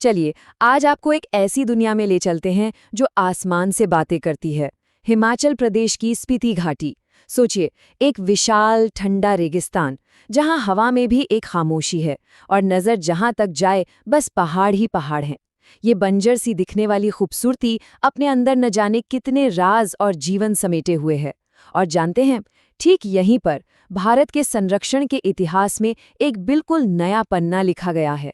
चलिए, आज आपको एक ऐसी दुनिया में ले चलते हैं जो आसमान से बातें करती है। हिमाचल प्रदेश की स्पीति घाटी। सोचिए, एक विशाल ठंडा रेगिस्तान जहां हवा में भी एक खामोशी है और नज़र जहां तक जाए बस पहाड़ ही पहाड़ हैं। ये बंजर सी दिखने वाली खूबसूरती अपने अंदर न जाने कितने राज और जीवन समेटे हुए है। और जानते हैं, ठीक यहीं पर भारत के संरक्षण के इतिहास में एक बिल्कुल नया पन्ना लिखा गया है।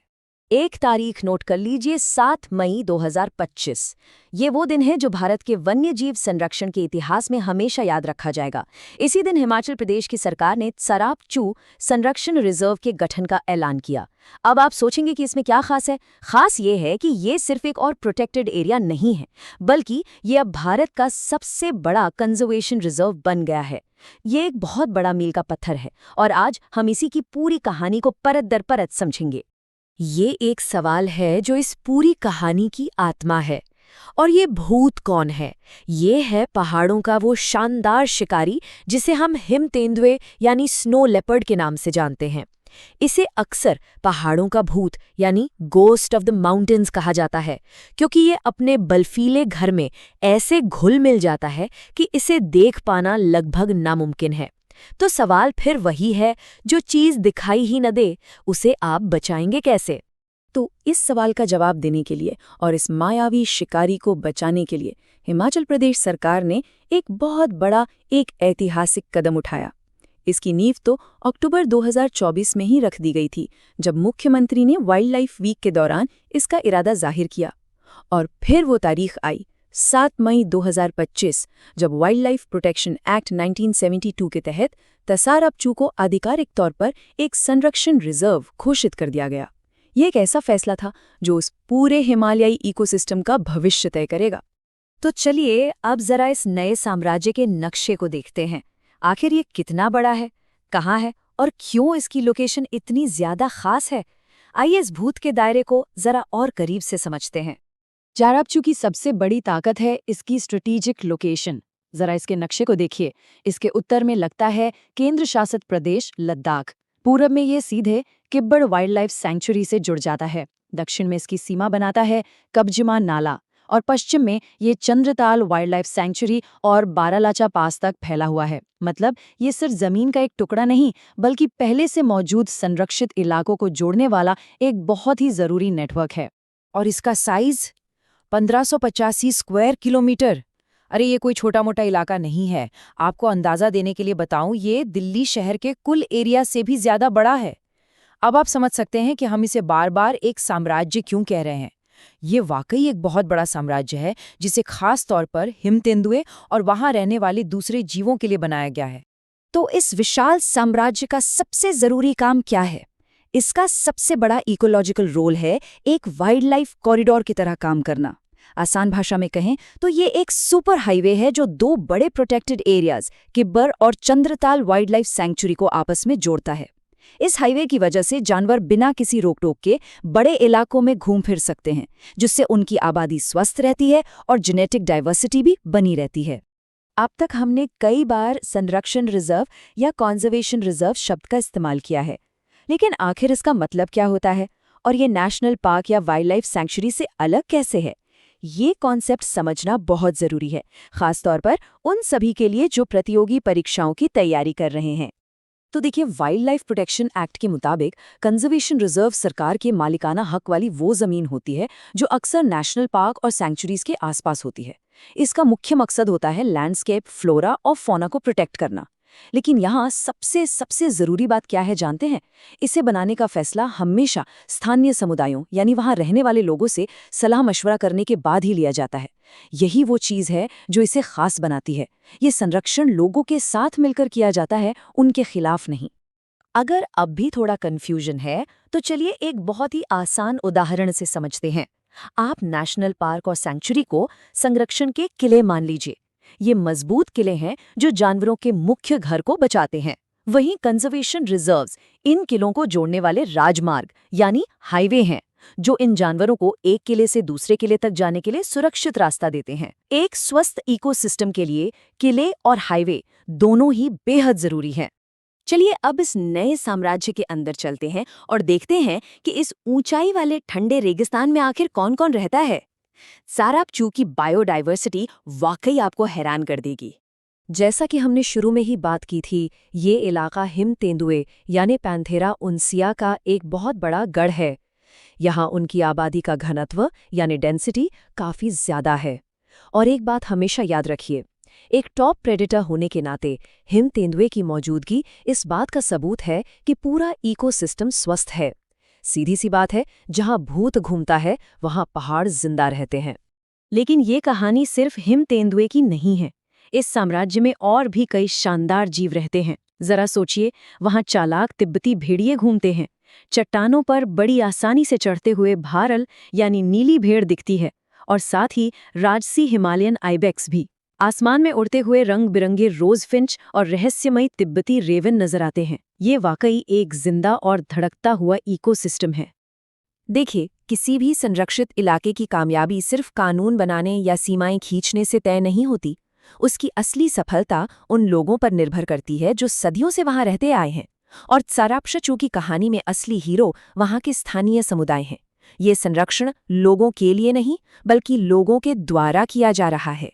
एक तारीख नोट कर लीजिए, 7 मई 2025। ये वो दिन है जो भारत के वन्यजीव संरक्षण के इतिहास में हमेशा याद रखा जाएगा। इसी दिन हिमाचल प्रदेश की सरकार ने सराप चू संरक्षण रिजर्व के गठन का ऐलान किया। अब आप सोचेंगे कि इसमें क्या खास है। खास ये है कि ये सिर्फ एक और प्रोटेक्टेड एरिया नहीं है, बल्कि ये अब भारत का सबसे बड़ा कंजर्वेशन रिजर्व बन गया है। ये एक बहुत बड़ा मील का पत्थर है और आज हम इसी की पूरी कहानी को परत दर परत समझेंगे। ये एक सवाल है जो इस पूरी कहानी की आत्मा है। और ये भूत कौन है? ये है पहाड़ों का वो शानदार शिकारी जिसे हम हिम तेंदुए यानी स्नो लेपर्ड के नाम से जानते हैं। इसे अक्सर पहाड़ों का भूत यानी गोस्ट ऑफ द माउंटेन्स कहा जाता है, क्योंकि ये अपने बर्फीले घर में ऐसे घुल मिल जाता है कि इसे देख पाना लगभग नामुमकिन है। तो सवाल फिर वही है, जो चीज दिखाई ही न दे उसे आप बचाएंगे कैसे? तो इस सवाल का जवाब देने के लिए और इस मायावी शिकारी को बचाने के लिए हिमाचल प्रदेश सरकार ने एक बहुत बड़ा एक ऐतिहासिक कदम उठाया। इसकी नींव तो अक्टूबर 2024 में ही रख दी गई थी, जब मुख्यमंत्री ने वाइल्ड लाइफ वीक के दौरान इसका इरादा जाहिर किया। और फिर वो तारीख आई, 7 मई 2025, जब वाइल्ड लाइफ प्रोटेक्शन एक्ट 1972 के तहत तसारप चू को आधिकारिक तौर पर एक संरक्षण रिजर्व घोषित कर दिया गया। ये एक ऐसा फैसला था जो उस पूरे हिमालयी इकोसिस्टम का भविष्य तय करेगा। तो चलिए अब जरा इस नए साम्राज्य के नक्शे को देखते हैं। आखिर ये कितना बड़ा है, कहाँ है और क्यों इसकी लोकेशन इतनी ज्यादा खास है। आइए इस भूत के दायरे को जरा और करीब से समझते हैं। तसारप चू की सबसे बड़ी ताकत है इसकी स्ट्रेटेजिक लोकेशन। जरा इसके नक्शे को देखिए। इसके उत्तर में लगता है केंद्र शासित प्रदेश लद्दाख। पूरब में ये सीधे किब्बड़ वाइल्ड लाइफ सैंक्चुरी से जुड़ जाता है। दक्षिण में इसकी सीमा बनाता है कब्जिमा नाला और पश्चिम में ये चंद्रताल वाइल्ड लाइफ सैंक्चुरी और बारालाचा पास तक फैला हुआ है। मतलब ये सिर्फ जमीन का एक टुकड़ा नहीं, बल्कि पहले से मौजूद संरक्षित इलाकों को जोड़ने वाला एक बहुत ही जरूरी नेटवर्क है। और इसका साइज 1585 स्क्वायर किलोमीटर। अरे ये कोई छोटा मोटा इलाका नहीं है। आपको अंदाजा देने के लिए बताऊं, ये दिल्ली शहर के कुल एरिया से भी ज्यादा बड़ा है। अब आप समझ सकते हैं कि हम इसे बार बार एक साम्राज्य क्यों कह रहे हैं। ये वाकई एक बहुत बड़ा साम्राज्य है जिसे खास तौर पर हिम तेंदुए और वहां रहने वाले दूसरे जीवों के लिए बनाया गया है। तो इस विशाल साम्राज्य का सबसे जरूरी काम क्या है? इसका सबसे बड़ा इकोलॉजिकल रोल है एक वाइल्ड लाइफ कॉरिडोर की तरह काम करना। आसान भाषा में कहें तो ये एक सुपर हाईवे है जो दो बड़े प्रोटेक्टेड एरियाज किब्बर और चंद्रताल वाइल्ड लाइफ सैंक्चुरी को आपस में जोड़ता है। इस हाईवे की वजह से जानवर बिना किसी रोक टोक के बड़े इलाकों में घूम फिर सकते हैं, जिससे उनकी आबादी स्वस्थ रहती है और जेनेटिक डाइवर्सिटी भी बनी रहती है। अब तक हमने कई बार संरक्षण रिजर्व या कॉन्जर्वेशन रिजर्व शब्द का इस्तेमाल किया है, लेकिन आखिर इसका मतलब क्या होता है और ये नेशनल पार्क या वाइल्ड लाइफ सैंक्चुरी से अलग कैसे है? ये कॉन्सेप्ट समझना बहुत जरूरी है, खासतौर पर उन सभी के लिए जो प्रतियोगी परीक्षाओं की तैयारी कर रहे हैं। तो देखिए, वाइल्ड लाइफ प्रोटेक्शन एक्ट के मुताबिक कंजर्वेशन रिजर्व सरकार के मालिकाना हक वाली वो जमीन होती है जो अक्सर नेशनल पार्क और सैंक्चुरीज के आसपास होती है। इसका मुख्य मकसद होता है लैंडस्केप, फ्लोरा और फौना को प्रोटेक्ट करना। लेकिन यहाँ सबसे जरूरी बात क्या है जानते हैं? इसे बनाने का फैसला हमेशा स्थानीय समुदायों यानी वहाँ रहने वाले लोगों से सलाह मशवरा करने के बाद ही लिया जाता है। यही वो चीज़ है जो इसे खास बनाती है। ये संरक्षण लोगों के साथ मिलकर किया जाता है, उनके खिलाफ नहीं। अगर अब भी थोड़ा कंफ्यूजन है तो चलिए एक बहुत ही आसान उदाहरण से समझते हैं। आप नेशनल पार्क और सैंक्चुरी को संरक्षण के किले मान लीजिए। ये मजबूत किले हैं जो जानवरों के मुख्य घर को बचाते हैं। वहीं कंजर्वेशन रिजर्व्स इन किलों को जोड़ने वाले राजमार्ग यानी हाईवे हैं, जो इन जानवरों को एक किले से दूसरे किले तक जाने के लिए सुरक्षित रास्ता देते हैं। एक स्वस्थ इकोसिस्टम के लिए किले और हाईवे दोनों ही बेहद जरूरी हैं। चलिए अब इस नए साम्राज्य के अंदर चलते हैं और देखते हैं कि इस ऊंचाई वाले ठंडे रेगिस्तान में आखिर कौन कौन रहता है। सारापचू की बायोडाइवर्सिटी वाकई आपको हैरान कर देगी। जैसा कि हमने शुरू में ही बात की थी, ये इलाका हिम तेंदुए यानी पैंथेरा उनसिया का एक बहुत बड़ा गढ़ है। यहाँ उनकी आबादी का घनत्व यानी डेंसिटी काफ़ी ज़्यादा है। और एक बात हमेशा याद रखिए, एक टॉप प्रेडेटर होने के नाते हिम तेंदुए की मौजूदगी इस बात का सबूत है कि पूरा इकोसिस्टम स्वस्थ है। सीधी सी बात है, जहाँ भूत घूमता है वहाँ पहाड़ जिंदा रहते हैं। लेकिन ये कहानी सिर्फ हिम तेंदुए की नहीं है। इस साम्राज्य में और भी कई शानदार जीव रहते हैं। जरा सोचिए, वहाँ चालाक तिब्बती भेड़िए घूमते हैं, चट्टानों पर बड़ी आसानी से चढ़ते हुए भारल यानी नीली भेड़ दिखती है, और साथ ही राजसी हिमालयन आइबेक्स भी। आसमान में उड़ते हुए रंग बिरंगे रोजफिंच और रहस्यमयी तिब्बती रेवन नजर आते हैं। ये वाकई एक जिंदा और धड़कता हुआ इकोसिस्टम है। देखिए, किसी भी संरक्षित इलाके की कामयाबी सिर्फ कानून बनाने या सीमाएं खींचने से तय नहीं होती। उसकी असली सफलता उन लोगों पर निर्भर करती है जो सदियों से वहां रहते आए हैं। और सारापचू की कहानी में असली हीरो वहां के स्थानीय समुदाय हैं। ये संरक्षण लोगों के लिए नहीं, बल्कि लोगों के द्वारा किया जा रहा है।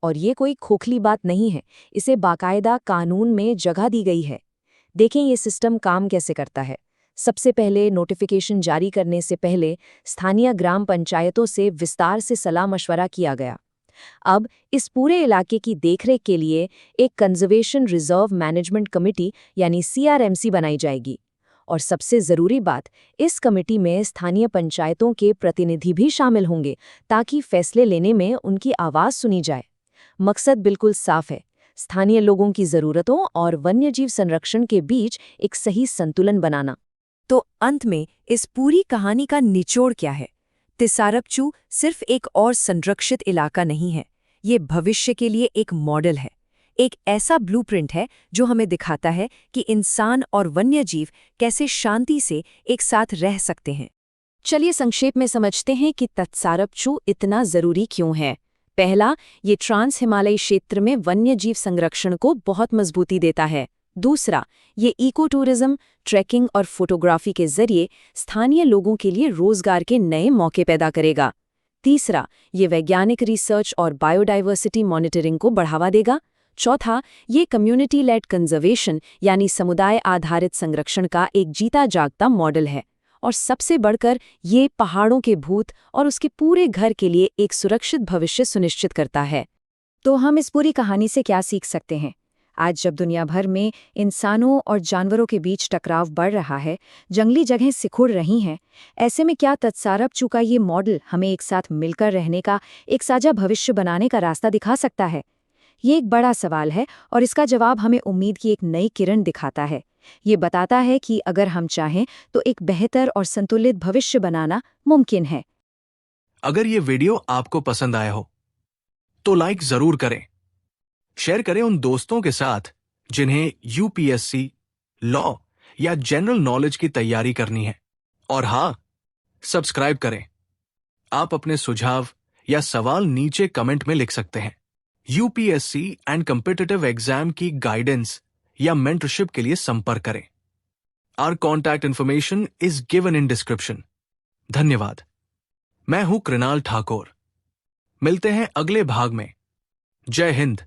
और ये कोई खोखली बात नहीं है, इसे बाकायदा कानून में जगह दी गई है। देखें ये सिस्टम काम कैसे करता है। सबसे पहले नोटिफिकेशन जारी करने से पहले स्थानीय ग्राम पंचायतों से विस्तार से सलाह मशवरा किया गया। अब इस पूरे इलाके की देखरेख के लिए एक कंजर्वेशन रिजर्व मैनेजमेंट कमेटी यानी CRMC बनाई जाएगी। और सबसे ज़रूरी बात, इस कमेटी में स्थानीय पंचायतों के प्रतिनिधि भी शामिल होंगे ताकि फैसले लेने में उनकी आवाज़ सुनी जाए। मकसद बिल्कुल साफ है, स्थानीय लोगों की ज़रूरतों और वन्यजीव संरक्षण के बीच एक सही संतुलन बनाना। तो अंत में इस पूरी कहानी का निचोड़ क्या है? सारापचू सिर्फ एक और संरक्षित इलाका नहीं है, ये भविष्य के लिए एक मॉडल है, एक ऐसा ब्लूप्रिंट है जो हमें दिखाता है कि इंसान और वन्यजीव कैसे शांति से एक साथ रह सकते हैं। चलिए संक्षेप में समझते हैं कि सारापचू इतना ज़रूरी क्यों है। पहला, ये ट्रांस हिमालयी क्षेत्र में वन्यजीव संरक्षण को बहुत मजबूती देता है। दूसरा, ये इको टूरिज्म, ट्रैकिंग और फोटोग्राफी के जरिए स्थानीय लोगों के लिए रोजगार के नए मौके पैदा करेगा। तीसरा, ये वैज्ञानिक रिसर्च और बायोडाइवर्सिटी मॉनिटरिंग को बढ़ावा देगा। चौथा, ये कम्युनिटी लेड कंजर्वेशन यानी समुदाय आधारित संरक्षण का एक जीता जागता मॉडल है। और सबसे बढ़कर ये पहाड़ों के भूत और उसके पूरे घर के लिए एक सुरक्षित भविष्य सुनिश्चित करता है। तो हम इस पूरी कहानी से क्या सीख सकते हैं? आज जब दुनिया भर में इंसानों और जानवरों के बीच टकराव बढ़ रहा है, जंगली जगहें सिकुड़ रही हैं, ऐसे में क्या सारापचू का ये मॉडल हमें एक साथ मिलकर रहने का, एक साझा भविष्य बनाने का रास्ता दिखा सकता है? ये एक बड़ा सवाल है और इसका जवाब हमें उम्मीद की एक नई किरण दिखाता है। ये बताता है कि अगर हम चाहें तो एक बेहतर और संतुलित भविष्य बनाना मुमकिन है। अगर ये वीडियो आपको पसंद आया हो तो लाइक जरूर करें, शेयर करें उन दोस्तों के साथ जिन्हें UPSC, लॉ या जनरल नॉलेज की तैयारी करनी है। और हाँ, सब्सक्राइब करें। आप अपने सुझाव या सवाल नीचे कमेंट में लिख सकते हैं। UPSC एंड कॉम्पिटिटिव एग्जाम की गाइडेंस या मेंटरशिप के लिए संपर्क करें। Our contact information is given in description. धन्यवाद। मैं हूं कृणाल ठाकुर। मिलते हैं अगले भाग में। जय हिंद।